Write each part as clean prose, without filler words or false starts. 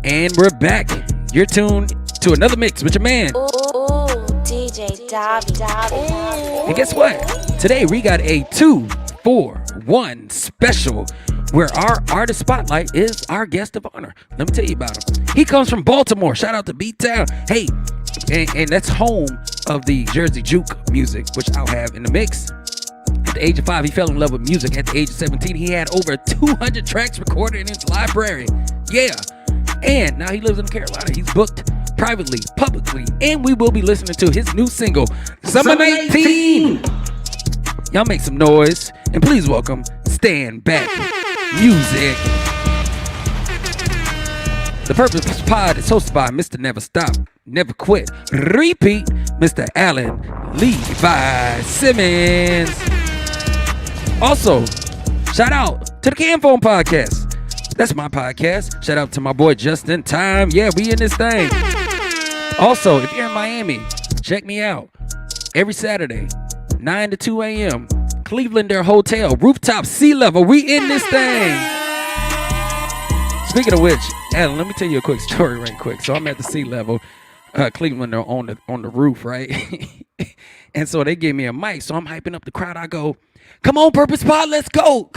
And we're back. You're tuned to another mix with your man. Ooh, DJ Dobby. And guess what? Today we got a 2-for-1 special where our artist spotlight is our guest of honor. Let me tell you about him. He comes from Baltimore. Shout out to B-Town. Hey, and that's home of the Jersey Juke music, which I'll have in the mix. At the age of 5, he fell in love with music. At the age of 17, he had over 200 tracks recorded in his library. Yeah. And now he lives in Carolina. He's booked privately, publicly, and we will be listening to his new single, Summer 19. Y'all make some noise, and please welcome Stanback Musik. The Purpose Pod is hosted by Mr. Never Stop, Never Quit, Repeat, Mr. Alan Levi Simmons. Also, shout out to the Cam Phone Podcast. That's my podcast. Shout out to my boy Justin Time. Yeah, we in this thing. Also, if you're in Miami, check me out. Every Saturday, 9 to 2 a.m. Cleveland Air Hotel, rooftop, sea level. We in this thing. Speaking of which, Alan, let me tell you a quick story right quick. So I'm at the sea level. Cleveland are on the roof, right? And so they gave me a mic. So I'm hyping up the crowd. I go, come on, Purpose Pod, let's go.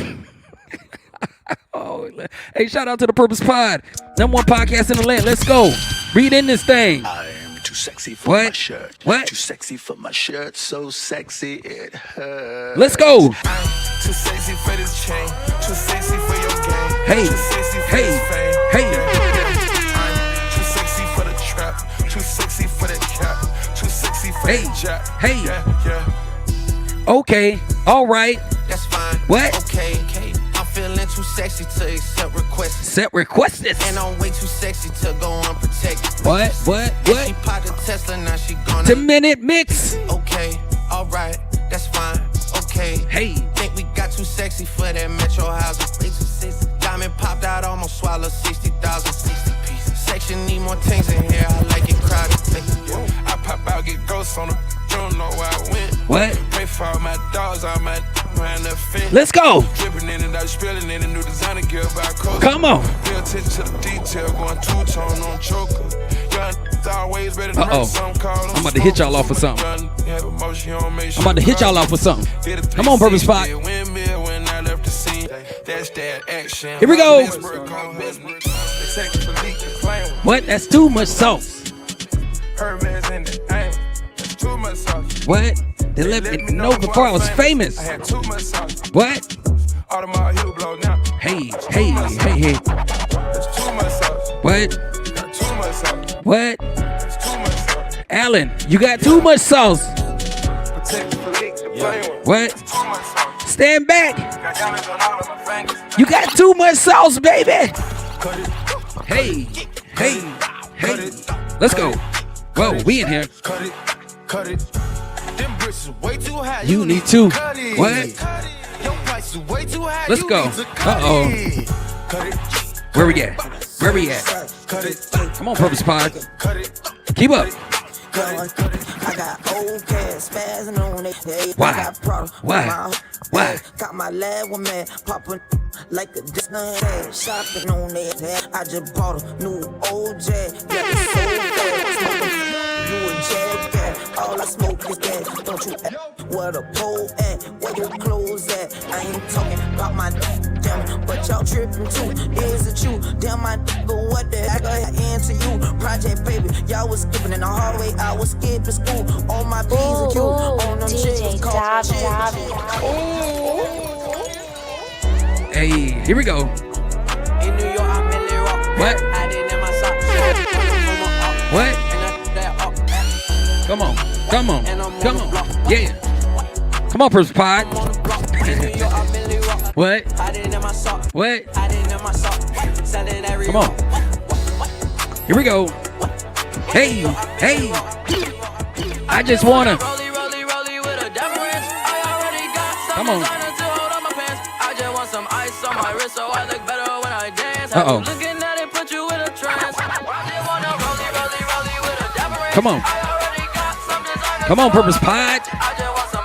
Oh, hey, shout out to the Purpose Pod. Number one podcast in the land. Let's go. Read in this thing. I am too sexy for my shirt. What? Too sexy for my shirt. So sexy it hurts. Let's go. I'm too sexy for this chain. Too sexy for your game. Hey, too sexy for hey, this fame. hey. I'm too sexy for the trap. Too sexy for the cap. Too sexy for Hey, the jack. hey. Yeah. Okay, all right. That's fine. What? Okay. I'm feeling too sexy to accept requests. Set requests. And I'm way too sexy to go unprotected. What? She popped a Tesla, now she gonna. 10-minute mix. Okay, alright, that's fine. Okay. Hey. Think we got too sexy for that metro housing. Way too sexy. Diamond popped out, almost swallowed 60,000. 60 pieces. Section need more things in here. I like it crowded. I pop out, get ghosts on them. You don't know where I went. What? Pay for all my dogs, all my around the fence. Let's go. Dripping in and out, spilling in a new designer gear by coast. Come on. Pay attention to the detail, going two-tone on choker. Young always better than Uh-oh. some call them I'm about to hit y'all off with something. I'm about to hit y'all off with something. Come on, Purpose Pod. Here we go. What? That's too much sauce. What? They let me know before I was famous. I had too much sauce. What? Audemars heel blow now. Hey. That's too much sauce. What? Got too much sauce. What? That's too much sauce. Alan, you got too much sauce. Protect the leak, the plain one. What? Too much sauce. Stand back. Got diamonds on all of my fingers. You got too much sauce, baby. Cut it. Hey. Let's go. Whoa, we in here. Cut it. Them bricks is way too high. You need to. Cut it. What? Your price is way too high. Let's You go. need to cut Uh-oh. it. Cut it. Where we at? Cut it. Come on, Purpose Pod. Cut it. Keep up. I got old cats spazzing on it. Hey, Why? I got Prada. Why? Got my lad with me popping like a Disney head. Shopping on it. I just bought a new OJ. Yeah, it's so bad. Smoking you a jag at. All I smoke is that. Don't you ask where the pole at? Where your clothes at? I ain't talking about my damn, but y'all tripping too. Is it you? Damn, my but what the heck I into you? Project baby, y'all was skipping in the hallway. I was skipping school. On my P's and Q's. On them DJ chicks called Dobby. Hey, here we go. In New York, I'm in Little Rock. What? I didn't in my socks. What? Come on. Yeah. Come on, Purpose Pod. What? What? Come on. Here we go. Hey. I just wanna. Come on. Uh-oh. Come on. Come on, Purpose Pod.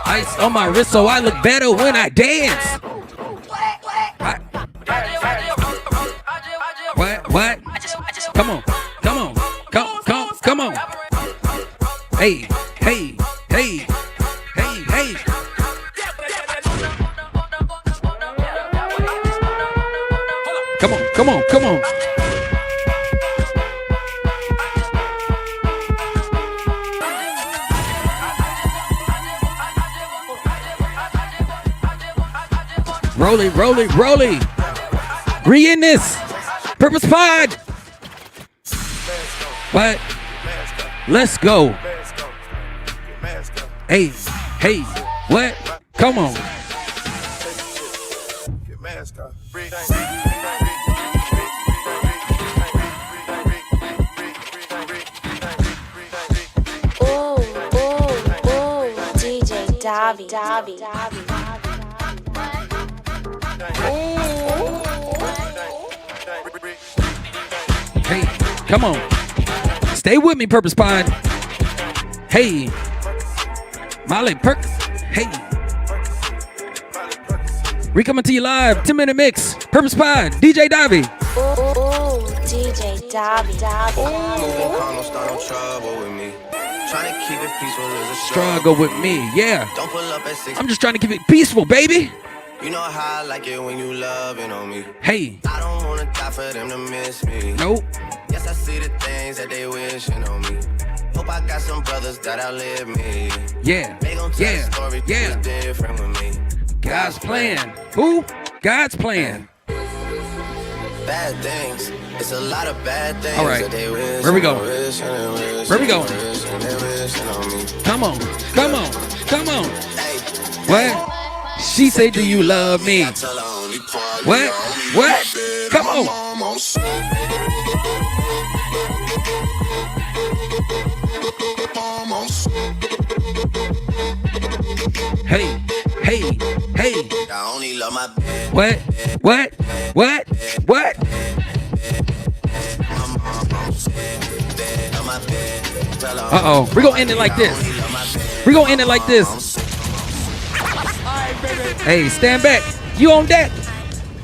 Ice on my wrist so I look better when I dance. What? Come on. Hey, hey, hey, hey, hey. Come on, come on, come on. Rolling, rolling, rolling. We in this. Purpose Pod. What? Let's go. Hey, hey, what? Come on. Ooh, ooh, ooh, DJ Davi. Hey, come on. Stay with me, Purpose Pod. Hey, Molly Perks. Hey. We coming to you live, 10-minute mix. Purpose Pod, DJ Davi. Ooh, DJ Davi. Start no trouble with me. Trying to keep it peaceful is a Struggle with me, yeah. Don't pull up at 6. I'm just trying to keep it peaceful, baby. You know how I like it when you loving on me. Hey. I don't wanna die for them to miss me. Nope. Yes, I see the things that they wishing on me. Hope I got some brothers that outlive me. Yeah. They gon' tell the story Yeah. different with me. God's plan. Who? God's plan. Bad things. It's a lot of bad things. All right. That they wish. Where we go? Where we going? Come on. Come on. Come on. Hey. What? She said, do you love me? What? What? Come on. Hey, hey, hey. I only love my bed. What? What? What? What? Uh-oh. We're gonna end it like this. We're gonna end it like this. Hey, stand back. You on deck.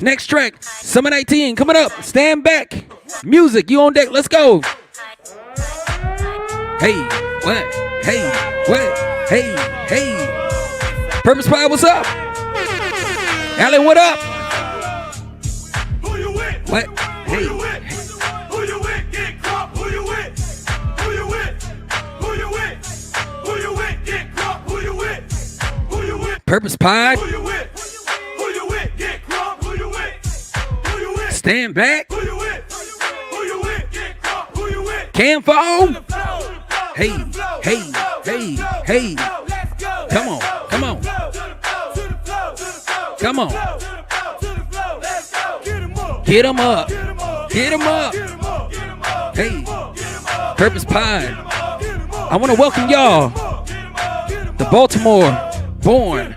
Next track, Summer 19 coming up. Stand back. Music, you on deck. Let's go. Hey, what? Hey, what? Hey, hey. Purpose Pod, what's up? Alan, what up? Who you with? What? Who Hey. you with? Who you with? Get crop. Who you with? Who you with? Who you with? Who you with? Get crop. Who you with? Who you with? Purpose Pod. Who you with? Who you with? Get crop. Who you with? Who you with? Stand back. Who you with? Who you with? Get crop. Who you with? Cam phone. Hey, Hey, hey, hey, hey. Come on, come on. Come on. Get him up. Get him up. Hey, Purpose Pod. I want to welcome y'all, the Baltimore born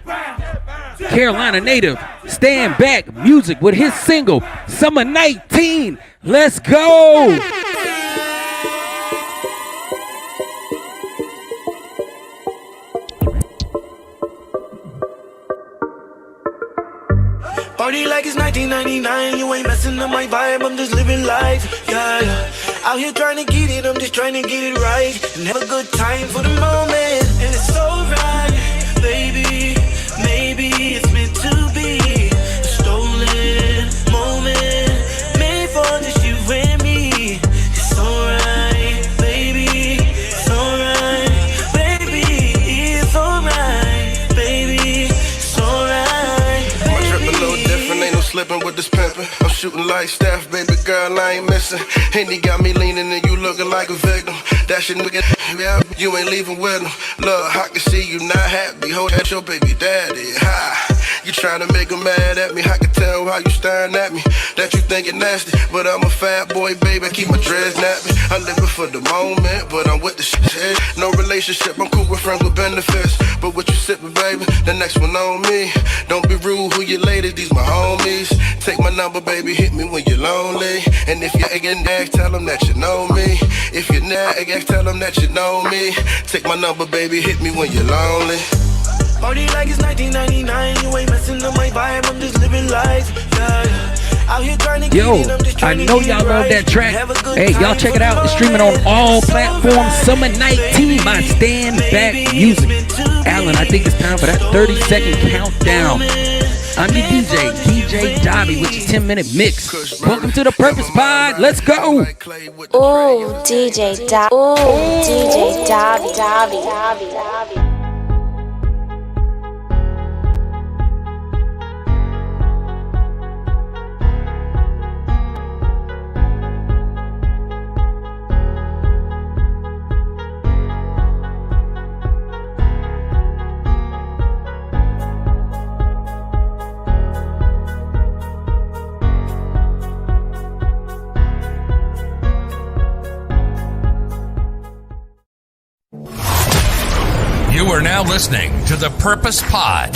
Carolina native, Stand Back Music with his single, Summer 19. Let's go. Party like it's 1999, you ain't messing up my vibe, I'm just living life, yeah, yeah. Out here trying to get it, I'm just trying to get it right. And have a good time for the moment, and it's alright, baby. Maybe it's meant to be a stolen moment, made for just you and me. It's alright, baby, it's alright, baby, it's alright, baby, it's alright, My trip a little baby. different, ain't no slipping with this pimpin'. I'm shooting like Steph, baby girl, I ain't missing. Henny got me leaning and you looking like a victim. That shit nigga, yeah, you ain't leaving with him. Look, I can see you not happy. Hold that your baby daddy. Ha. You tryna make him mad at me. I can tell how you staring at me. That you think it nasty, but I'm a fat boy, baby. Keep my dreads nappy. I'm living for the moment, but I'm with the shit. No relationship, I'm cool with friends with benefits. But what you sipping, baby? The next one on me. Don't be rude, who you ladies? These my homies. Take my number, baby, hit me when you're lonely. And if you're again next, tell them that you know me. If you're not again, tell them that you know me. Take my number, baby, hit me when you're lonely. Party like it's 1999, you ain't messing up my vibe, I'm just living life, yeah, yeah. Out here trying to Yo, I know y'all love that track. Hey, y'all check it out. It's streaming on all platforms. Summer 19 by Stanback Musik. Alan, I think it's time for that 30-second countdown. I'm your DJ Dobby with your 10-minute mix. Welcome to the Purpose Pod. Let's go. Ooh, DJ Dobby. Ooh, DJ Dobby. You are now listening to the Purpose Pod,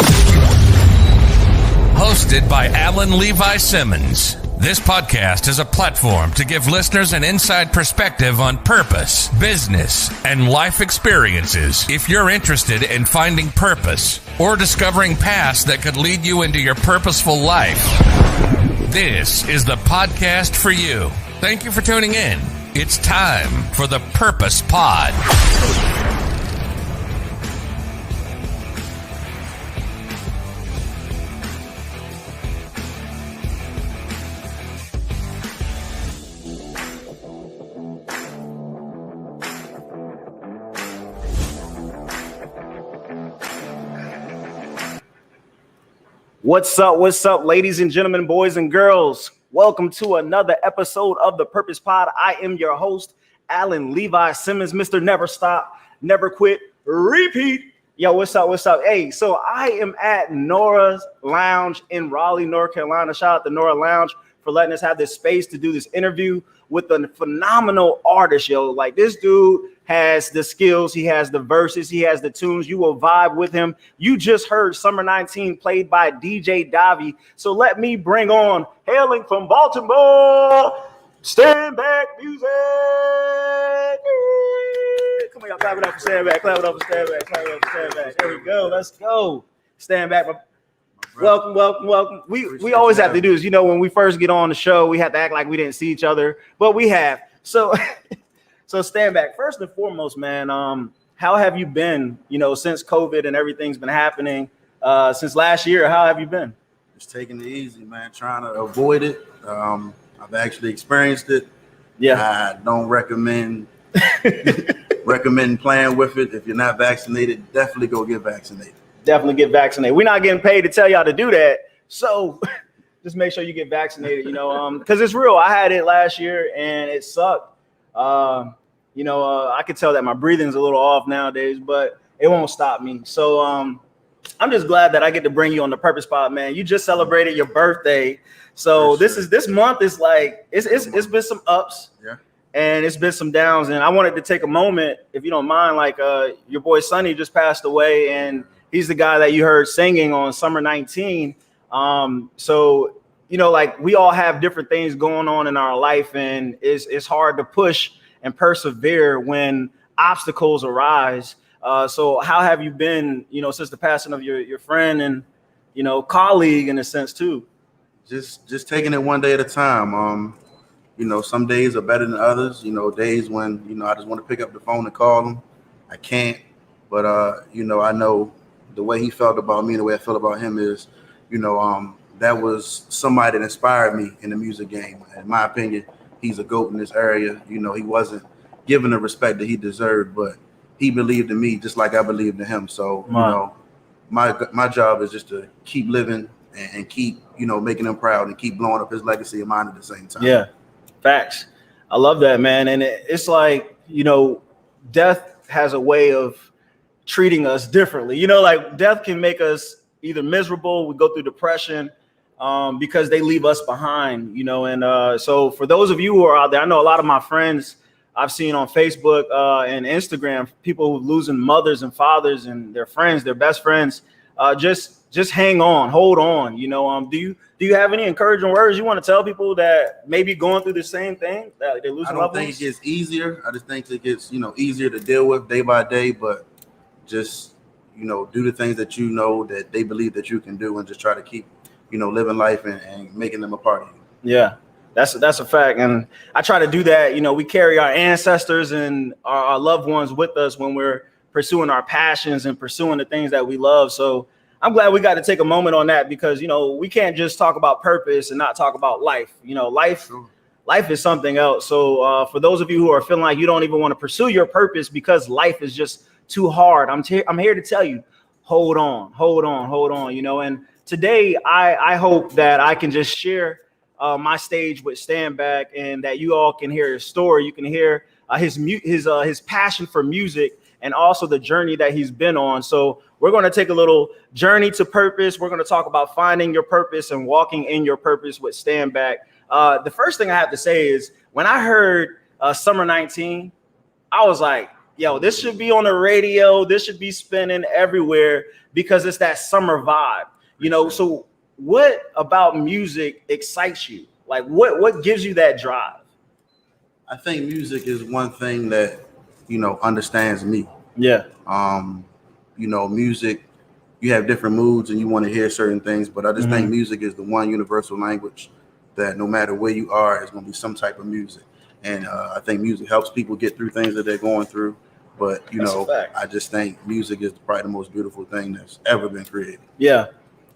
hosted by Alan Levi Simmons. This podcast is a platform to give listeners an inside perspective on purpose, business, and life experiences. If you're interested in finding purpose or discovering paths that could lead you into your purposeful life, this is the podcast for you. Thank you for tuning in. It's time for the Purpose Pod. What's up, ladies and gentlemen, boys and girls? Welcome to another episode of the Purpose Pod. I am your host, Alan Levi Simmons, Mr. Never Stop, Never Quit, Repeat. Yo, what's up? Hey, so I am at Nora's Lounge in Raleigh, North Carolina. Shout out to Nora Lounge for letting us have this space to do this interview with a phenomenal artist, yo. Like, this dude has the skills, he has the verses, he has the tunes. You will vibe with him. You just heard Summer 19 played by DJ Dobby. So let me bring on, hailing from Baltimore, Stanback Musik. Come on, y'all, clap it up for Stanback. Clap it up for Stanback. There we go. Let's go. Stanback. Welcome. We always have to do this. You know, when we first get on the show, we have to act like we didn't see each other, but we have. So Stanback, first and foremost, man, how have you been, you know, since COVID and everything's been happening since last year? How have you been? Just taking it easy, man, trying to avoid it. I've actually experienced it. Yeah. I don't recommend playing with it. If you're not vaccinated, definitely go get vaccinated. Definitely get vaccinated. We're not getting paid to tell y'all to do that. So just make sure you get vaccinated, you know, because it's real. I had it last year and it sucked. I could tell that my breathing's a little off nowadays, but it won't stop me. So I'm just glad that I get to bring you on the Purpose Pod, man. You just celebrated your birthday. So this month is like, it's been some ups. Yeah. And it's been some downs. And I wanted to take a moment, if you don't mind, like your boy Sonny just passed away, and he's the guy that you heard singing on Summer 19. So, you know, like, we all have different things going on in our life, and it's hard to push and persevere when obstacles arise. So how have you been, you know, since the passing of your friend and, you know, colleague in a sense too? Just taking it one day at a time. You know, some days are better than others. You know, days when, you know, I just want to pick up the phone and call him. I can't. But, you know, I know the way he felt about me and the way I felt about him is, you know, that was somebody that inspired me in the music game. In my opinion, he's a GOAT in this area. You know, he wasn't given the respect that he deserved, but he believed in me just like I believed in him. So, you know, my job is just to keep living and keep, you know, making him proud and keep blowing up his legacy and mine at the same time. Yeah, facts. I love that, man. And it's like, you know, death has a way of treating us differently. You know, like, death can make us either miserable, we go through depression, because they leave us behind, you know. And so for those of you who are out there, I know a lot of my friends I've seen on Facebook and Instagram, people losing mothers and fathers and their friends, their best friends. Just hang on, hold on. You know, do you have any encouraging words you want to tell people that may be going through the same thing, that they're losing loved ones? I don't think it gets easier. I just think it gets, you know, easier to deal with day by day, but just, you know, do the things that you know that they believe that you can do, and just try to keep, you know, living life and making them a part of you. Yeah, That's a fact. And I try to do that. You know, we carry our ancestors and our loved ones with us when we're pursuing our passions and pursuing the things that we love. So I'm glad we got to take a moment on that because, you know, we can't just talk about purpose and not talk about life. You know, life is something else. So for those of you who are feeling like you don't even want to pursue your purpose because life is just too hard, I'm here to tell you, hold on, you know. And today I hope that I can just share my stage with Stanback and that you all can hear his story. You can hear his passion for music and also the journey that he's been on. So we're going to take a little journey to purpose. We're going to talk about finding your purpose and walking in your purpose with Stanback. The first thing I have to say is when I heard Summer 19, I was like, yo, this should be on the radio. This should be spinning everywhere because it's that summer vibe, you know. So what about music excites you? Like what gives you that drive? I think music is one thing that, you know, understands me. Yeah. You know, music, you have different moods and you want to hear certain things, but I just think music is the one universal language that no matter where you are, it's going to be some type of music. And I think music helps people get through things that they're going through. But, you know, I just think music is probably the most beautiful thing that's ever been created. Yeah.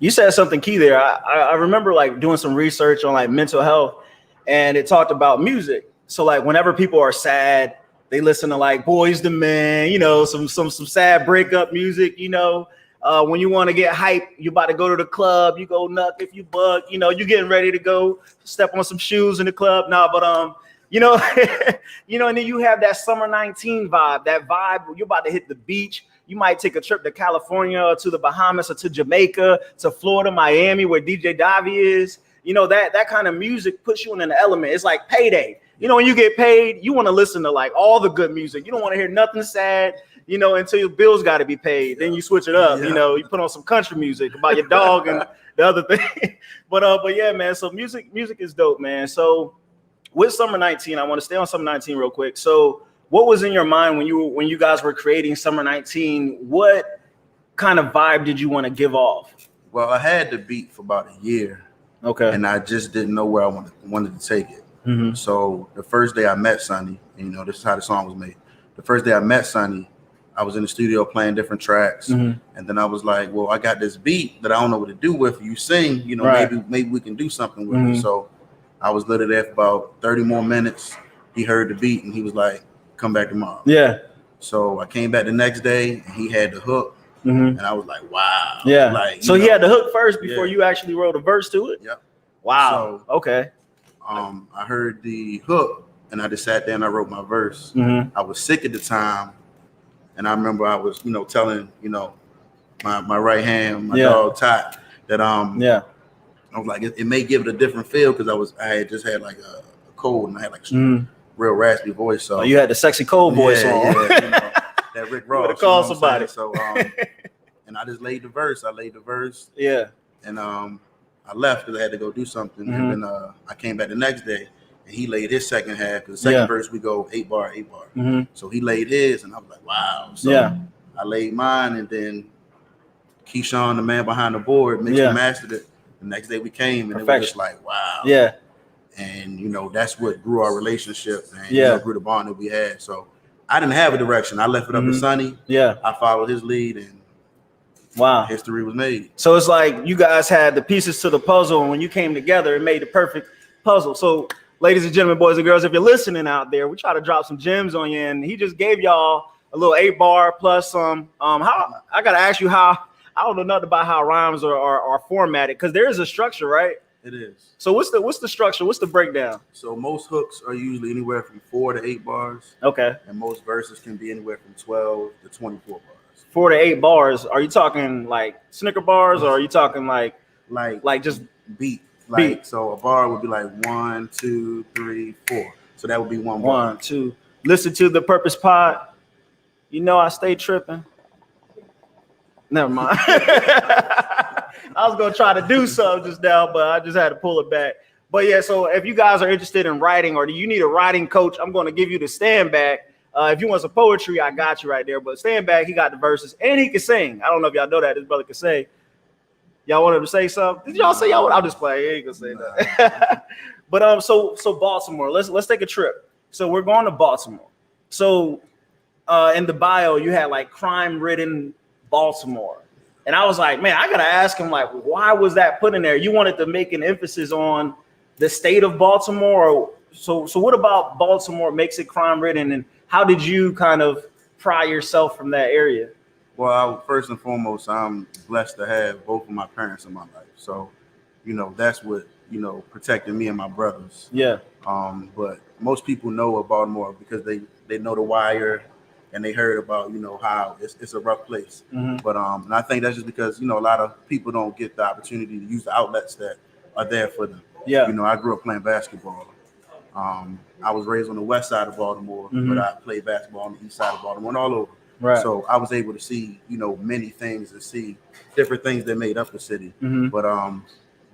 You said something key there. I remember like doing some research on like mental health and it talked about music. So like whenever people are sad, they listen to like Boys the Men, you know, some sad breakup music, you know. When you want to get hype, you about to go to the club, you go nut if you bug, you know, you getting ready to go step on some shoes in the club. You know, you know, and then you have that Summer 19 vibe, that vibe where you're about to hit the beach. You might take a trip to California or to the Bahamas or to Jamaica, to Florida, Miami, where DJ Davi is. You know, that kind of music puts you in an element. It's like payday. You know, when you get paid, you want to listen to like all the good music. You don't want to hear nothing sad, you know, until your bills got to be paid. Then you switch it up. Yeah. You know, you put on some country music about your dog and the other thing. But yeah, man. So music is dope, man. So with Summer 19, I want to stay on Summer 19 real quick. So what was in your mind when you guys were creating Summer 19? What kind of vibe did you want to give off? Well, I had the beat for about a year. Okay. And I just didn't know where I wanted to take it. So the first day I met Sonny, you know, this is how the song was made. The first day I met Sonny, I was in the studio playing different tracks. And then I was like, well, I got this beat that I don't know what to do with. You sing, you know, maybe we can do something with it. So I was literally there for about 30 more minutes. He heard the beat and he was like, come back tomorrow. Yeah. So I came back the next day and he had the hook. And I was like, wow. Yeah. Like, so he had the hook first before you actually wrote a verse to it? Yep. Wow. So, okay. I heard the hook and I just sat there and I wrote my verse. I was sick at the time. And I remember I was, you know, telling, you know, my right hand, my dog Tot, that I was like, it may give it a different feel because I had just had like a cold and I had like some real raspy voice. So you had the sexy cold voice on. You know, that Rick Ross. You call somebody. So and I just laid the verse. Yeah. And I left because I had to go do something. And then I came back the next day and he laid his second half. Because the second verse we go 8 bar. So he laid his and I was like, wow. So I laid mine and then Keyshawn, the man behind the board, mixed and mastered it. The next day we came and it was just like, wow. Yeah. And, you know, that's what grew our relationship and you know, grew the bond that we had. So I didn't have a direction. I left it up to Sonny. Yeah. I followed his lead and history was made. So it's like you guys had the pieces to the puzzle and when you came together, it made the perfect puzzle. So ladies and gentlemen, boys and girls, if you're listening out there, we try to drop some gems on you. And he just gave y'all a little 8 bar plus some. How I got to ask you how. I don't know nothing about how rhymes are formatted because there is a structure, right? It is. So what's the structure? What's the breakdown? So most hooks are usually anywhere from 4 to 8 bars. Okay. And most verses can be anywhere from 12 to 24 bars. 4 to 8 bars. Are you talking like Snicker bars or are you talking like just beat? Like, so a bar would be like 1, 2, 3, 4. So that would be 1 bar. 1, 2. Listen to the Purpose Pod. You know I stay tripping. Never mind. I was gonna try to do something just now, but I just had to pull it back. But yeah, so if you guys are interested in writing or do you need a writing coach, I'm gonna give you the Stanback. If you want some poetry, I got you right there. But Stanback, he got the verses and he can sing. I don't know if y'all know that. This brother can sing. Y'all wanted to say something? Did y'all say y'all? I'll just play. I ain't gonna say that. But so Baltimore. Let's take a trip. So we're going to Baltimore. So in the bio, you had like crime-ridden Baltimore, and I was like, man, I gotta ask him like, why was that put in there? You wanted to make an emphasis on the state of Baltimore. So what about Baltimore makes it crime-ridden, and how did you kind of pry yourself from that area? Well, first and foremost, I'm blessed to have both of my parents in my life. So, that's what, protected me and my brothers. Yeah. But most people know of Baltimore because they know The Wire and they heard about, how it's a rough place. Mm-hmm. But and I think that's just because, a lot of people don't get the opportunity to use the outlets that are there for them. Yeah. I grew up playing basketball. I was raised on the west side of Baltimore, but I played basketball on the east side of Baltimore and all over. Right. So I was able to see, many things and see different things that made up the city. Mm-hmm. But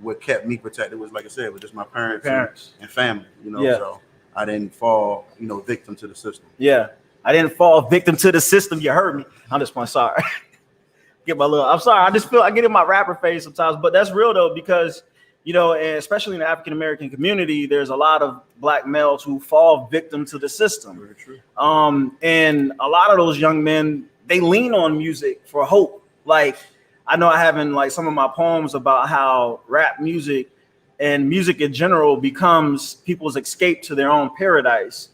what kept me protected was, like I said, was just my parents. And family, Yeah. So I didn't fall, victim to the system. Yeah. I didn't fall victim to the system. You heard me. I'm just sorry. I'm sorry. I just feel I get in my rapper face sometimes, but that's real though, because and especially in the African American community, there's a lot of black males who fall victim to the system. Very true. And a lot of those young men, they lean on music for hope. Like I know I have in like some of my poems about how rap music and music in general becomes people's escape to their own paradise.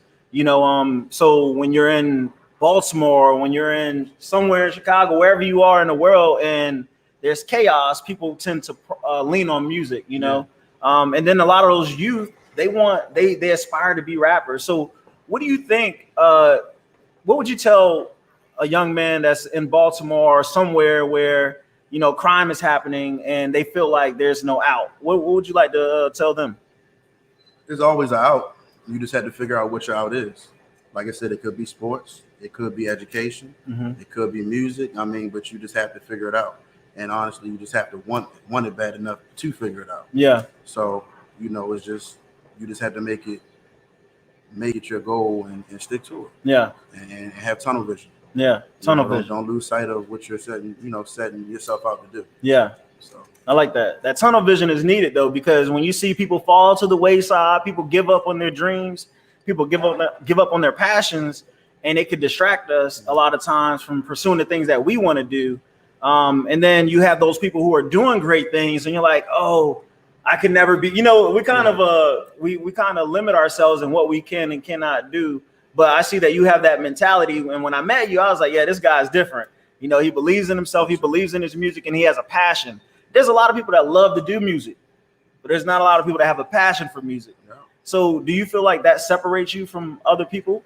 So when you're in Baltimore, when you're in somewhere in Chicago, wherever you are in the world, and there's chaos, people tend to lean on music, and then a lot of those youth, they aspire to be rappers. So what do you think, what would you tell a young man that's in Baltimore or somewhere where, crime is happening and they feel like there's no out? What would you like to tell them? There's always an out. You just have to figure out what your out is. Like I said, it could be sports. It could be education. Mm-hmm. It could be music. But you just have to figure it out. And honestly, you just have to want it bad enough to figure it out. Yeah. So, it's just, you just have to make it your goal and stick to it. Yeah. And have tunnel vision. Yeah. Tunnel vision. Don't lose sight of what you're setting yourself out to do. Yeah. So I like that. That tunnel vision is needed though, because when you see people fall to the wayside, people give up on their dreams, people give up on their passions, and it could distract us a lot of times from pursuing the things that we want to do. And then you have those people who are doing great things, and you're like, oh, I can never be. We kind of we kind of limit ourselves in what we can and cannot do. But I see that you have that mentality. And when I met you, I was like, yeah, this guy's different. He believes in himself, he believes in his music, and he has a passion. There's a lot of people that love to do music, but there's not a lot of people that have a passion for music. No. So do you feel like that separates you from other people?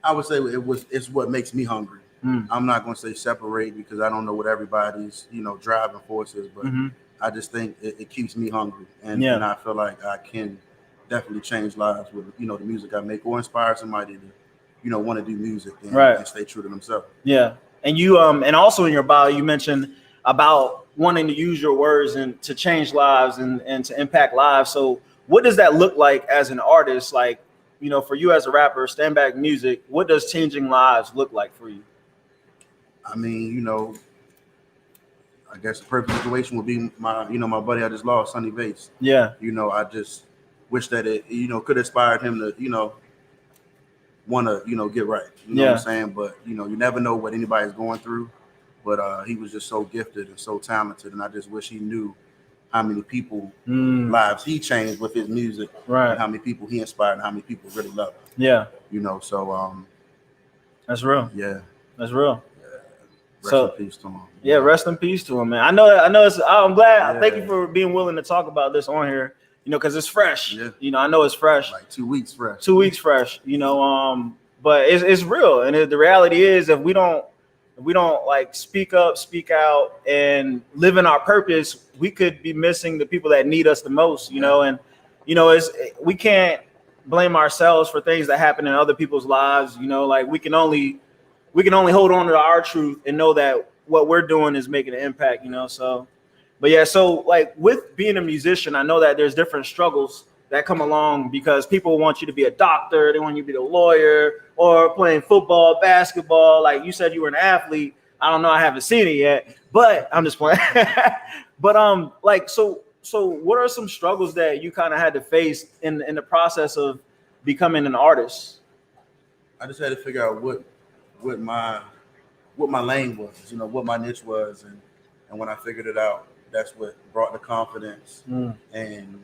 I would say it's what makes me hungry. I'm not going to say separate because I don't know what everybody's, driving force is, but I just think it keeps me hungry. And I feel like I can definitely change lives with, the music I make, or inspire somebody to, want to do music and stay true to themselves. Yeah. And you, and also in your bio, you mentioned about wanting to use your words and to change lives and to impact lives. So what does that look like as an artist? Like, for you as a rapper, Stanback Musik, what does changing lives look like for you? I mean, I guess the perfect situation would be my buddy I just lost, Sonny Bass. Yeah. I just wish that it, could inspire him to, want to, get right. You know what I'm saying? But, you never know what anybody's going through. But he was just so gifted and so talented. And I just wish he knew how many people lives he changed with his music. Right. And how many people he inspired and how many people really love him. Yeah. So that's real. Yeah. That's real. Rest in peace to him. Yeah, rest in peace to him, man. I know it's I'm glad. Yeah. Thank you for being willing to talk about this on here, because it's fresh. Yeah. I know it's fresh. Like 2 weeks fresh. 2 weeks fresh, but it's real. And the reality is, if we don't like speak up, speak out, and live in our purpose, we could be missing the people that need us the most, and we can't blame ourselves for things that happen in other people's lives. Like we can only hold on to our truth and know that what we're doing is making an impact, so like with being a musician, I know that there's different struggles that come along because people want you to be a doctor, they want you to be a lawyer, or playing football, basketball. Like you said, you were an athlete. I don't know. I haven't seen it yet, but I'm just playing. But like, so what are some struggles that you kind of had to face in the process of becoming an artist? I just had to figure out what my lane was, you know, what my niche was, and when I figured it out, that's what brought the confidence, and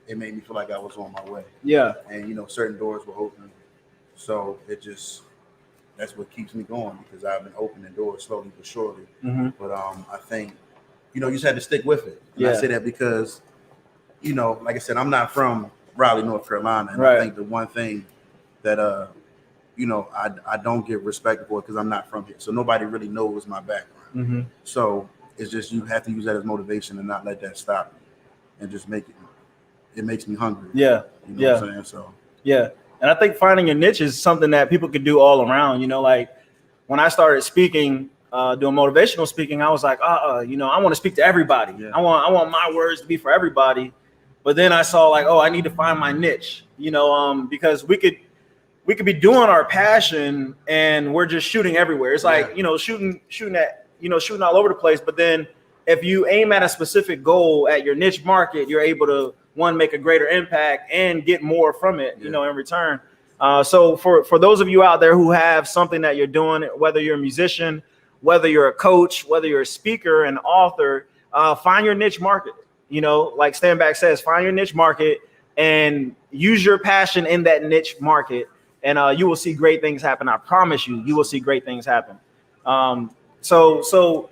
it made me feel like I was on my way. Yeah. And you know, certain doors were open, so that's what keeps me going, because I've been opening doors slowly but surely. But I think, you know, you just had to stick with it. And I say that because, you know, like I said, I'm not from Raleigh, North Carolina, and I think the one thing that you know, I don't get respect for it because I'm not from here, so nobody really knows my background. So it's just, you have to use that as motivation and not let that stop me, and just make it makes me hungry. Yeah. You know what I'm saying? So yeah. And I think finding your niche is something that people could do all around. You know, like when I started speaking, doing motivational speaking, I was like, you know, I want to speak to everybody. Yeah. I want my words to be for everybody. But then I saw like, I need to find my niche, you know, because we could be doing our passion and we're just shooting everywhere. It's like, you know, shooting all over the place. But then if you aim at a specific goal at your niche market, you're able to, one, make a greater impact and get more from it, you know, in return. So for those of you out there who have something that you're doing, whether you're a musician, whether you're a coach, whether you're a speaker, an author, find your niche market. You know, like Stanback says, find your niche market and use your passion in that niche market, and you will see great things happen. I promise you, you will see great things happen. So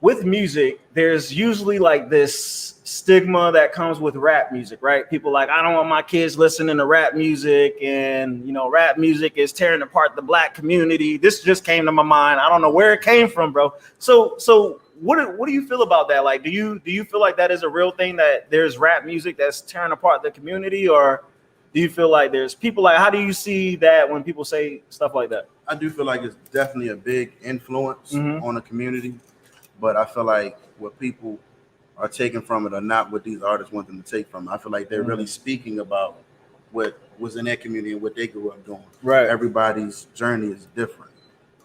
with music, there's usually like this stigma that comes with rap music, right? People like, I don't want my kids listening to rap music, and you know, rap music is tearing apart the black community. This just came to my mind. I don't know where it came from, bro. So what do you feel about that? Like, do you feel like that is a real thing, that there's rap music that's tearing apart the community, or do you feel like there's people like, how do you see that when people say stuff like that? I do feel like it's definitely a big influence on the community, but I feel like what people are taking from it are not what these artists want them to take from it. I feel like they're really speaking about what was in their community and what they grew up doing. Right. Everybody's journey is different.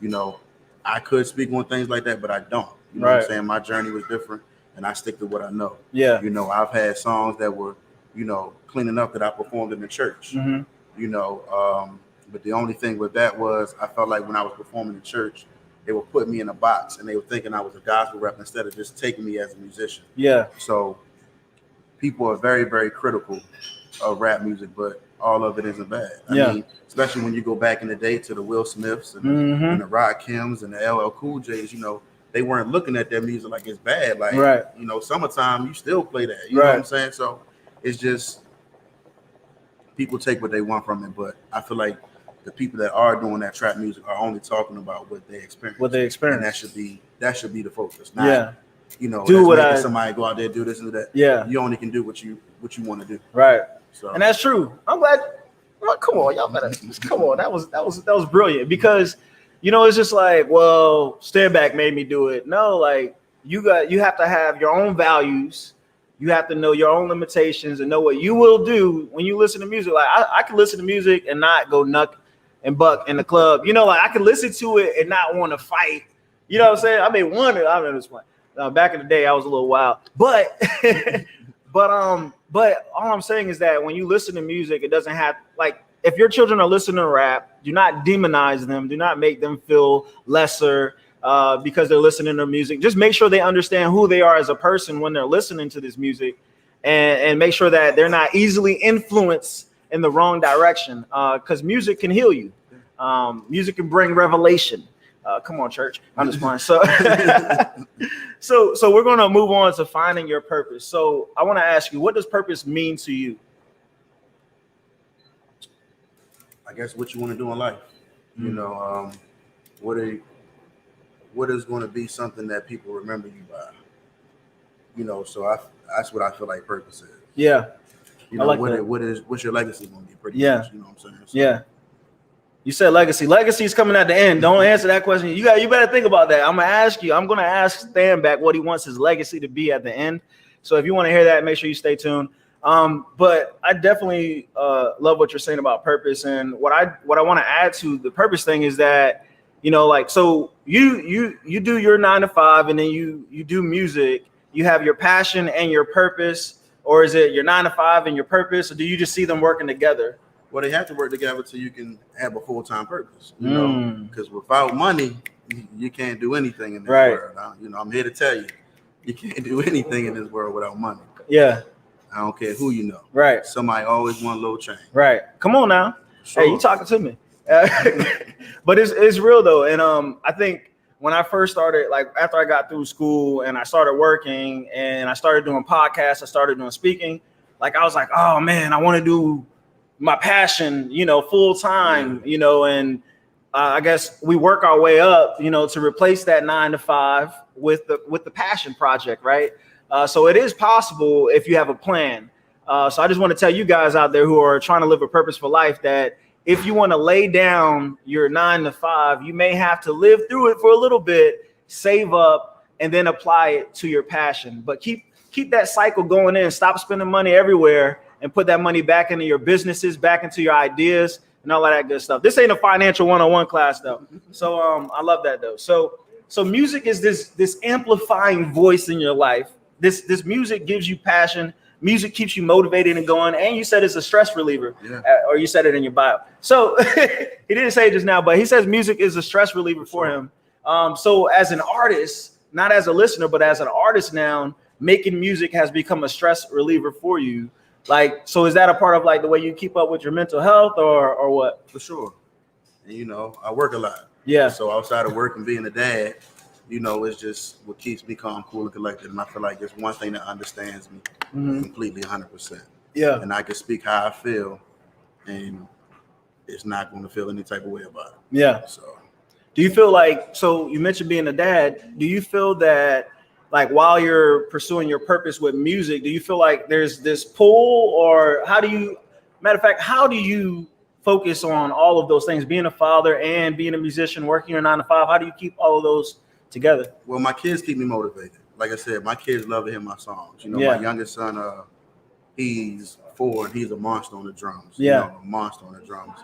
You know, I could speak on things like that, but I don't. You know what I'm saying? My journey was different, and I stick to what I know. Yeah. You know, I've had songs that were, you know, cleaning up that I performed in the church. You know, but the only thing with that was, I felt like when I was performing in church, they would put me in a box and they were thinking I was a gospel rap instead of just taking me as a musician. Yeah. So people are very, very critical of rap music, but all of it isn't bad. I mean, especially when you go back in the day to the Will Smiths and the Rakims and the LL Cool J's, you know, they weren't looking at their music like it's bad. Like, you know, Summertime, you still play that. You know what I'm saying? So it's just, people take what they want from it, but I feel like the people that are doing that trap music are only talking about what they experience. And that should be the focus. Not, you know, do what somebody go out there, do this and that. Yeah. You only can do what you want to do. Right. So, and that's true. I'm glad. Well, come on, y'all better come on. That was brilliant, because you know, it's just like, well, Stanback made me do it. No, like you have to have your own values. You have to know your own limitations and know what you will do when you listen to music. Like I can listen to music and not go nuck and buck in the club. You know, like I can listen to it and not want to fight. You know what I'm saying? I mean, I don't know this one. Back in the day, I was a little wild, but but all I'm saying is that when you listen to music, it doesn't have, like, if your children are listening to rap, do not demonize them. Do not make them feel lesser because they're listening to music. Just make sure they understand who they are as a person when they're listening to this music, and make sure that they're not easily influenced in the wrong direction, because music can heal you. Music can bring revelation. Come on, church. I'm just playing. So we're going to move on to finding your purpose. So I want to ask you, what does purpose mean to you? I guess what you want to do in life. You know, what is going to be something that people remember you by. You know, so that's what I feel like purpose is. Yeah. You know, what's your legacy going to be? Pretty much, you know what I'm saying? So, yeah. You said legacy. Legacy is coming at the end. Don't answer that question. You better think about that. I'm going to ask Stanback what he wants his legacy to be at the end. So if you want to hear that, make sure you stay tuned. But I definitely love what you're saying about purpose. And what I want to add to the purpose thing is that, You know, like, so you do your 9 to 5 and then you do music. You have your passion and your purpose, or is it your 9 to 5 and your purpose, or do you just see them working together? Well, they have to work together so you can have a full-time purpose, you know, because without money, you can't do anything in this world. I'm here to tell you, you can't do anything in this world without money. Yeah. I don't care who you know. Right. Somebody always want a little change. Right. Come on now. Sure. Hey, you talking to me. But it's real though. And I think when I first started, like after I got through school and I started working and I started doing podcasts, I started doing speaking, like I was like, oh man, I want to do my passion, you know, full time, you know, and I guess we work our way up, you know, to replace that 9 to 5 with the passion project, right? So it is possible if you have a plan. So I just want to tell you guys out there who are trying to live a purposeful life that if you want to lay down your 9 to 5, you may have to live through it for a little bit, save up, and then apply it to your passion. But keep that cycle going in. Stop spending money everywhere and put that money back into your businesses, back into your ideas, and all of that good stuff. This ain't a financial 101 class though. So I love that though. So music is this amplifying voice in your life. This music gives you passion. Music keeps you motivated and going. And you said it's a stress reliever, or you said it in your bio. So he didn't say it just now, but he says music is a stress reliever for him. So as an artist, not as a listener, but as an artist now, making music has become a stress reliever for you. Like, so is that a part of like the way you keep up with your mental health or what? For sure. And, you know, I work a lot. Yeah. So outside of work and being a dad, you know, it's just what keeps me calm, cool, and collected. And I feel like it's one thing that understands me completely 100%. Yeah. And I can speak how I feel, and it's not going to feel any type of way about it. Yeah. So do you feel like, so you mentioned being a dad, do you feel that like while you're pursuing your purpose with music, do you feel like there's this pull, or how do you focus on all of those things, being a father and being a musician, working your 9 to 5? How do you keep all of those together? Well, my kids keep me motivated. Like I said, my kids love to hear my songs. You know, my youngest son, he's 4 and he's a monster on the drums. Yeah. You know, a monster on the drums.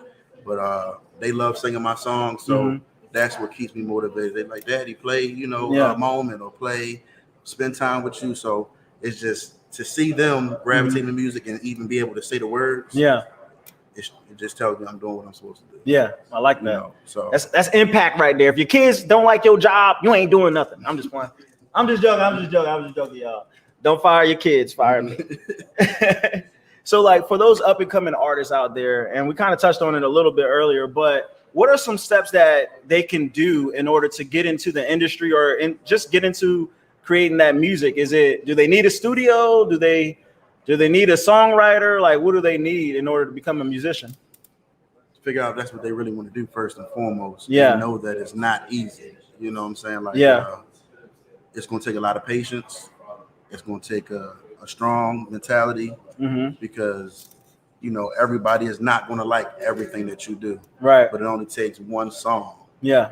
But they love singing my songs, so that's what keeps me motivated. They like, Daddy, play, you know, a moment, or play, spend time with you. So it's just to see them gravitate to music and even be able to say the words. Yeah. It just tells me I'm doing what I'm supposed to do. Yeah, I like that. You know, so that's impact right there. If your kids don't like your job, you ain't doing nothing. I'm just playing. I'm just joking, y'all. Don't fire your kids, fire me. So like for those up and coming artists out there, and we kind of touched on it a little bit earlier, but what are some steps that they can do in order to get into the industry or just get into creating that music? Do they need a studio? Do they need a songwriter? Like, what do they need in order to become a musician? Figure out that's what they really want to do first and foremost. Yeah. And know that it's not easy. You know what I'm saying? Like, it's going to take a lot of patience. It's going to take a strong mentality because, you know, everybody is not going to like everything that you do. Right. But it only takes one song. To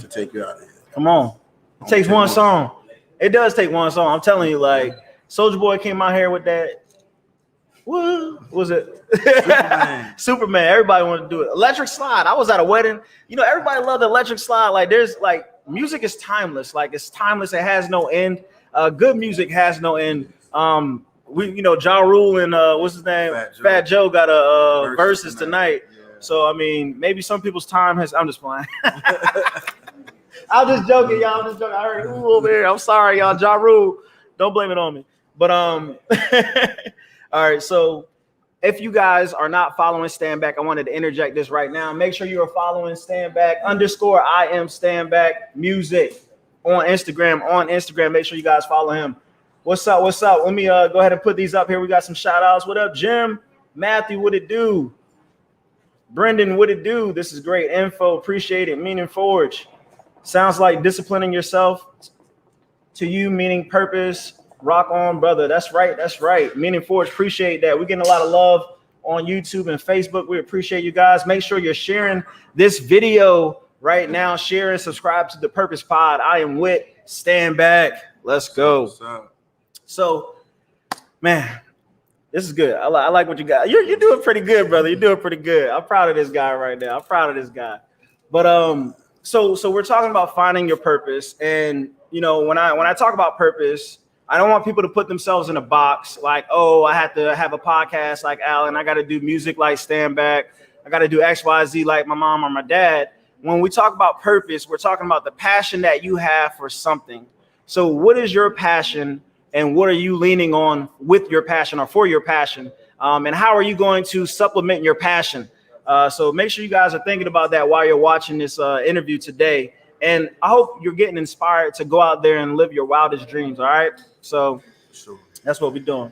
take you out of here. Come on. It takes one song. It does take one song. I'm telling you, like, Soulja Boy came out here with that. What was it? Superman. Everybody wanted to do it. Electric Slide. I was at a wedding. You know, everybody loved Electric Slide. Like, there's like music is timeless. Like, it's timeless. It has no end. Good music has no end. Ja Rule and what's his name? Fat Joe got a verses tonight. Yeah. So I mean, maybe some people's time has. I'm just playing. I'm just joking, y'all. I'm just joking. I heard ooh over here. I'm sorry, y'all. Ja Rule. Don't blame it on me. But all right. So if you guys are not following Stanback, I wanted to interject this right now. Make sure you are following Stanback _ I am Stanback Music on Instagram. Make sure you guys follow him. What's up? Let me go ahead and put these up here. We got some shout outs. What up, Jim? Matthew, what it do? Brendan, what it do? This is great info. Appreciate it. Meaning Forge. Sounds like disciplining yourself to you, meaning purpose. Rock on, brother. That's right. Meaning Forge, appreciate that. We're getting a lot of love on YouTube and Facebook. We appreciate you guys. Make sure you're sharing this video right now. Share and subscribe to the Purpose Pod. I am with Stanback. Let's go. So, man, this is good. I like what you got. You're doing pretty good, brother. You're doing pretty good. I'm proud of this guy right now. But So we're talking about finding your purpose, and you know, when I talk about purpose, I don't want people to put themselves in a box like, oh, I have to have a podcast like Alan, I got to do music like Stanback, I got to do XYZ like my mom or my dad. When we talk about purpose, we're talking about the passion that you have for something. So what is your passion, and what are you leaning on with your passion or for your passion? And how are you going to supplement your passion? So make sure you guys are thinking about that while you're watching this interview today. And I hope you're getting inspired to go out there and live your wildest dreams. All right. So that's what we're doing.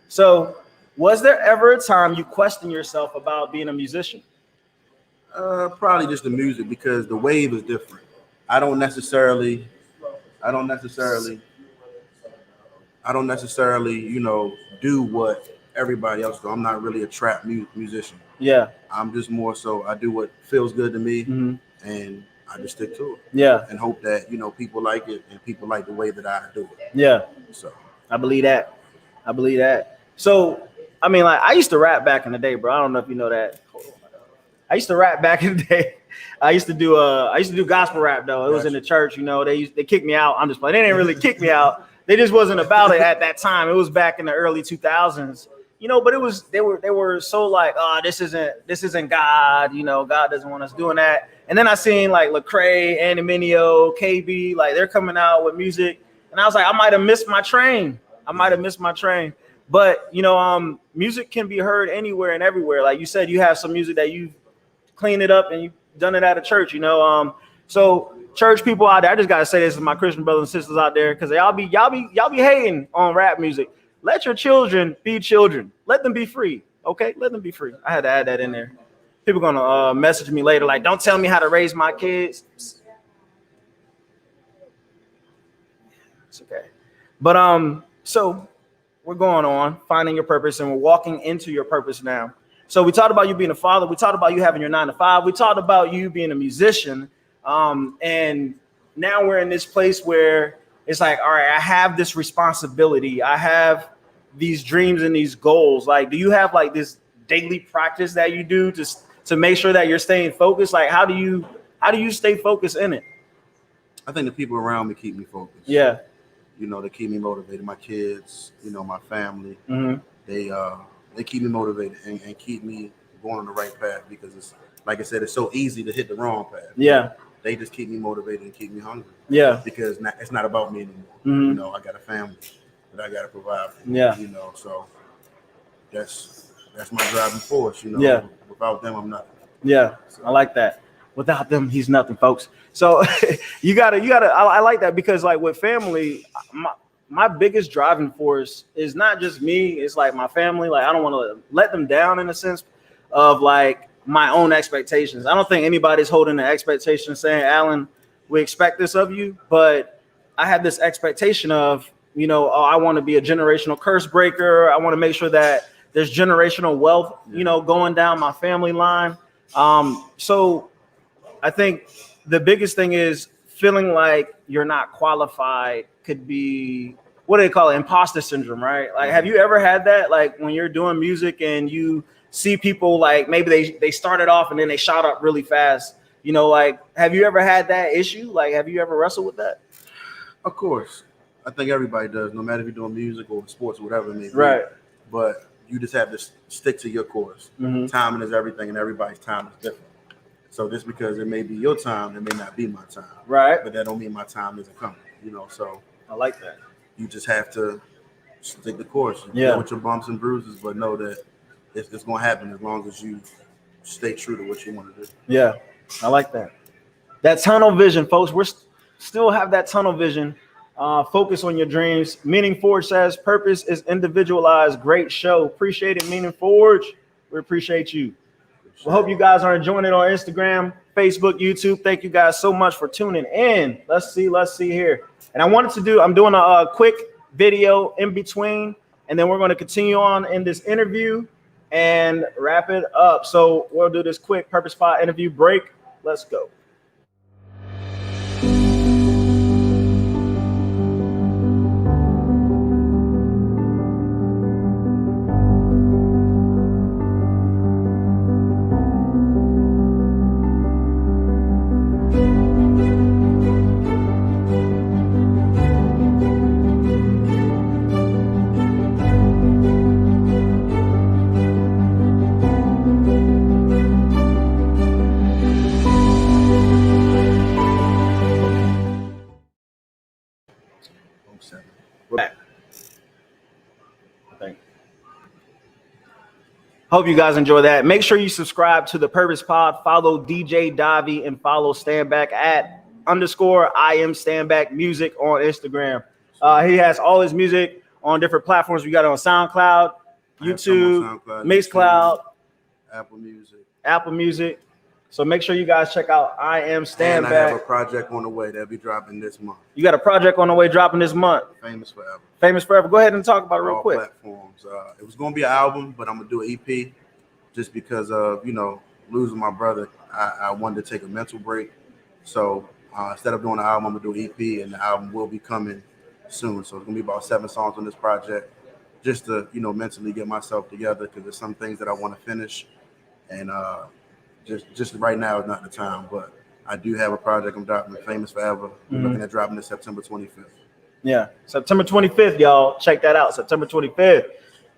So was there ever a time you questioned yourself about being a musician? Probably just the music, because the wave is different. I don't necessarily, you know, do what everybody else do. I'm not really a trap musician. Yeah. I'm just more so I do what feels good to me, and I just stick to it. Yeah. And hope that, you know, people like it and people like the way that I do it. Yeah. So I believe that. So, I mean, like, I used to rap back in the day, bro. I don't know if you know that. I used to rap back in the day. I used to do gospel rap though. It was in the church, you know. They kicked me out. I'm just playing. They didn't really kick me out. They just wasn't about it at that time. It was back in the early 2000s. You know, but they were so like, oh, this isn't God, you know, God doesn't want us doing that. And then I seen like Lecrae, Andy Mineo, KB, like they're coming out with music, and I was like, I might have missed my train. But you know, music can be heard anywhere and everywhere. Like you said, you have some music that you've cleaned it up and you've done it at a church, you know. So church people out there, I just gotta say this to my Christian brothers and sisters out there, because y'all be hating on rap music. Let your children be children. Let them be free. Okay, let them be free. I had to add that in there. People gonna message me later like, don't tell me how to raise my kids. It's okay. But so we're going on finding your purpose, and we're walking into your purpose now. So we talked about you being a father. We talked about you having your 9-to-5. We talked about you being a musician. And now we're in this place where it's like, all right, I have this responsibility. I have these dreams and these goals. Like, do you have like this daily practice that you do to make sure that you're staying focused? Like, how do you stay focused in it? I think the people around me keep me focused. Yeah. You know, they keep me motivated. My kids, you know, my family, Mm-hmm. they keep me motivated and keep me going on the right path, because it's, like I said, it's so easy to hit the wrong path. Yeah. They just keep me motivated and keep me hungry. Yeah. Because it's not about me anymore. Mm-hmm. You know, I got a family that I got to provide for. Yeah. You know, so that's my driving force. You know, Yeah. Without them, I'm nothing. Yeah, I like that. Without them, he's nothing, folks. So you gotta. I like that, because like with family, my biggest driving force is not just me. It's like my family. Like I don't want to let them down, in a sense of like my own expectations. I don't think anybody's holding an expectation saying, Alan, we expect this of you. But I have this expectation of, you know, oh, I want to be a generational curse breaker. I want to make sure that there's generational wealth, you know, going down my family line. So I think the biggest thing is feeling like you're not qualified could be, what do they call it? Imposter syndrome, right? Like, have you ever had that? Like when you're doing music and you see people like maybe they started off and then they shot up really fast, you know, like, have you ever had that issue? Like, have you ever wrestled with that? Of course. I think everybody does, no matter if you're doing music or sports or whatever it may be. Right. But you just have to stick to your course. Mm-hmm. Timing is everything, and everybody's time is different. So just because it may be your time, it may not be my time. Right. But that don't mean my time isn't coming, you know. So I like that. You just have to stick the course. Yeah. With your bumps and bruises, but know that it's going to happen as long as you stay true to what you want to do. Yeah, I like that. That tunnel vision, folks. We're still have that tunnel vision. Focus on your dreams. Meaning Forge says purpose is individualized. Great show. Appreciate it, Meaning Forge. We appreciate you. We hope you guys are enjoying it on Instagram, Facebook, YouTube. Thank you guys so much for tuning in. Let's see here. And I'm doing a quick video in between, and then we're going to continue on in this interview and wrap it up. So we'll do this quick Purpose Pod interview break. Let's go. Hope you guys enjoy that. Make sure you subscribe to the Purpose Pod. Follow DJ Davi and follow Stanback at _ I am Stanback Music on Instagram. He has all his music on different platforms. We got it on SoundCloud, YouTube, Mixcloud, Apple Music. So make sure you guys check out I am Stanback. And I have a project on the way that'll be dropping this month. You got a project on the way dropping this month. Famous Forever. Famous Forever. Go ahead and talk about it real all quick. Platforms. It was going to be an album, but I'm going to do an EP just because of, losing my brother. I wanted to take a mental break. So instead of doing an album, I'm going to do an EP, and the album will be coming soon. So it's going to be about 7 songs on this project just to, mentally get myself together because there's some things that I want to finish. And just right now is not the time, but I do have a project I'm dropping, Famous Forever. We're looking at dropping this September 25th. Yeah, September 25th, y'all. Check that out, September 25th.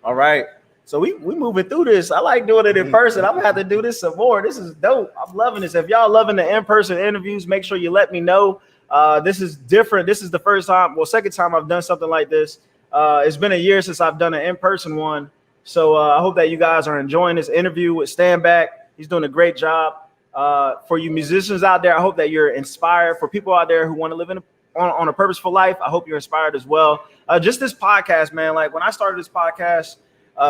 All right. So we moving through this. I like doing it in person. I'm going to have to do this some more. This is dope. I'm loving this. If y'all loving the in-person interviews, make sure you let me know. This is different. This is the second time I've done something like this. It's been a year since I've done an in-person one. So I hope that you guys are enjoying this interview with Stanback. He's doing a great job. For you musicians out there, I hope that you're inspired. For people out there who want to live on a purposeful life, I hope you're inspired as well. Just this podcast, man. Like when I started this podcast,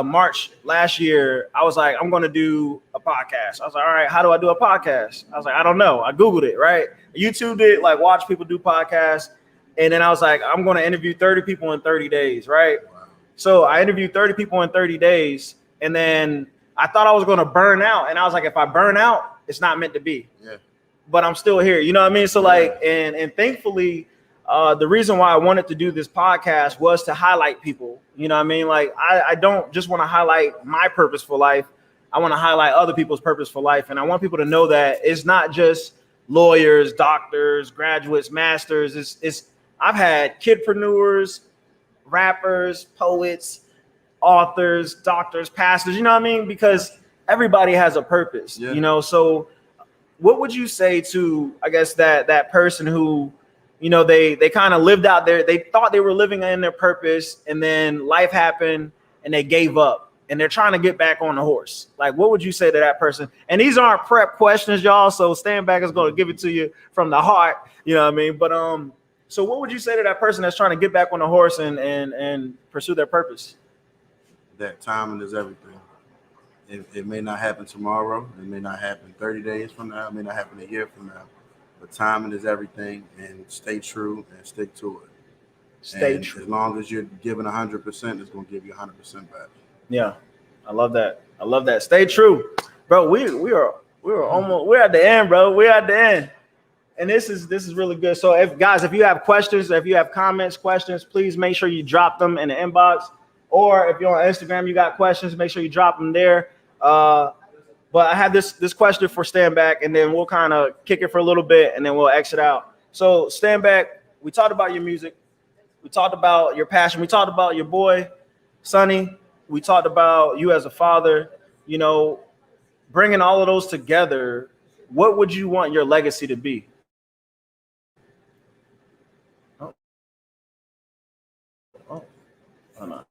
March last year, I was like, I'm going to do a podcast. I was like, all right, how do I do a podcast? I was like, I don't know. I Googled it, right? YouTubed it, like watch people do podcasts. And then I was like, I'm going to interview 30 people in 30 days, right? Wow. So I interviewed 30 people in 30 days. And then I thought I was going to burn out. And I was like, if I burn out, it's not meant to be. Yeah. But I'm still here. You know what I mean? So like, and thankfully, the reason why I wanted to do this podcast was to highlight people. You know what I mean? Like, I don't just want to highlight my purposeful life. I want to highlight other people's purposeful life. And I want people to know that it's not just lawyers, doctors, graduates, masters. I've had kidpreneurs, rappers, poets, authors, doctors, pastors, you know what I mean? Because everybody has a purpose, so what would you say to, I guess, that person who, they kind of lived out there, they thought they were living in their purpose, and then life happened and they gave up and they're trying to get back on the horse? Like, what would you say to that person? And these aren't prep questions, y'all, so Stanback is going to give it to you from the heart, you know what I mean? But so what would you say to that person that's trying to get back on the horse and pursue their purpose? That timing is everything. It may not happen tomorrow. It may not happen 30 days from now. It may not happen a year from now. But timing is everything, and stay true and stick to it. Stay true. As long as you're giving 100%, it's going to give you 100% back. Yeah, I love that. I love that. Stay true, bro. We're almost, we're at the end, bro. We're at the end. And this is really good. So if you have questions, if you have comments, questions, please make sure you drop them in the inbox. Or if you're on Instagram, you got questions, make sure you drop them there. But I have this question for Stanback, and then we'll kind of kick it for a little bit, and then we'll exit out. So Stanback, we talked about your music. We talked about your passion. We talked about your boy, Sonny. We talked about you as a father. Bringing all of those together, what would you want your legacy to be? Oh no.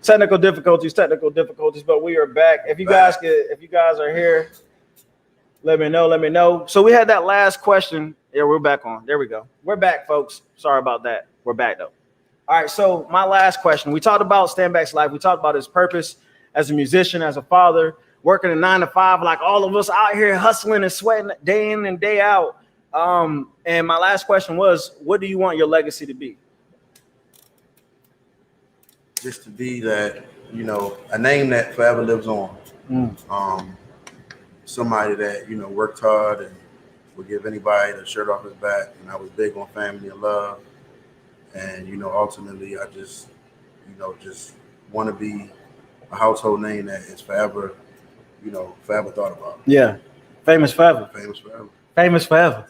Technical difficulties, but we are back. If you guys are here, let me know. So we had that last question. Yeah, we're back on. There we go. We're back, folks. Sorry about that. We're back though. All right. So my last question. We talked about Stanback's life. We talked about his purpose as a musician, as a father, working a 9 to 5, like all of us out here hustling and sweating day in and day out. And my last question was, what do you want your legacy to be? Just to be that, you know, a name that forever lives on. Somebody that, you know, worked hard and would give anybody the shirt off his back. And I was big on family and love. And, you know, ultimately I just, you know, just want to be a household name that is forever, you know, forever thought about. Yeah. Famous forever. Famous forever. Famous forever.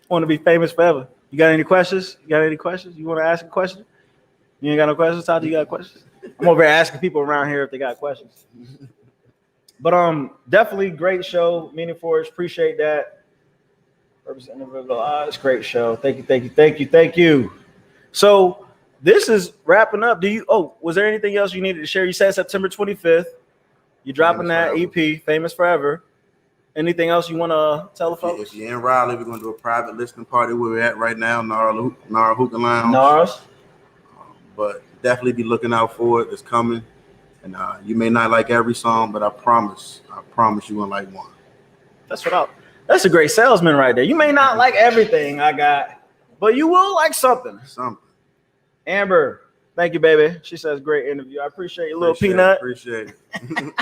Want to be famous forever. You got any questions? You want to ask a question? You ain't got no questions? Tati, you got questions? I'm over here asking people around here if they got questions. But definitely great show. Meaning Forge, appreciate that. Purpose individual. It's a great show. Thank you. So this is wrapping up. Was there anything else you needed to share? You said September 25th. You're dropping that EP, Famous Forever. Anything else you want to tell the folks? If you're in Raleigh, we're going to do a private listening party where we're at right now, Nara Hookah Lounge. Nara's. But definitely be looking out for it. It's coming. And you may not like every song, but I promise you're going to like one. That's a great salesman right there. You may not like everything I got, but you will like something. Amber, thank you, baby. She says great interview. I appreciate you, little peanut. Appreciate it.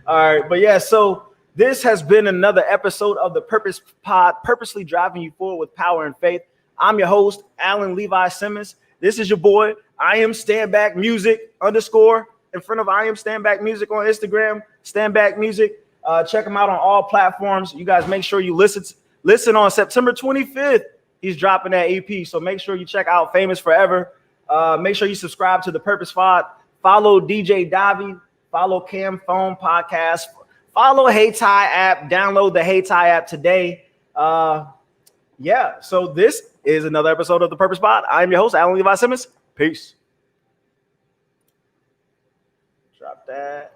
All right, but yeah, so this has been another episode of the Purpose Pod, purposely driving you forward with power and faith. I'm your host, Alan Levi Simmons. This is your boy, I am Stanback Musik _ in front of I am Stanback Musik on Instagram, Stanback Musik. Check him out on all platforms. You guys make sure you listen on September 25th. He's dropping that EP, so make sure you check out Famous Forever. Make sure you subscribe to the Purpose Pod. Follow DJ Davi. Follow Cam Phone Podcast. Follow Hey Ty app. Download the Hey Ty app today. Yeah, so this is another episode of the Purpose Pod. I am your host, Alan Levi Simmons. Peace. Drop that.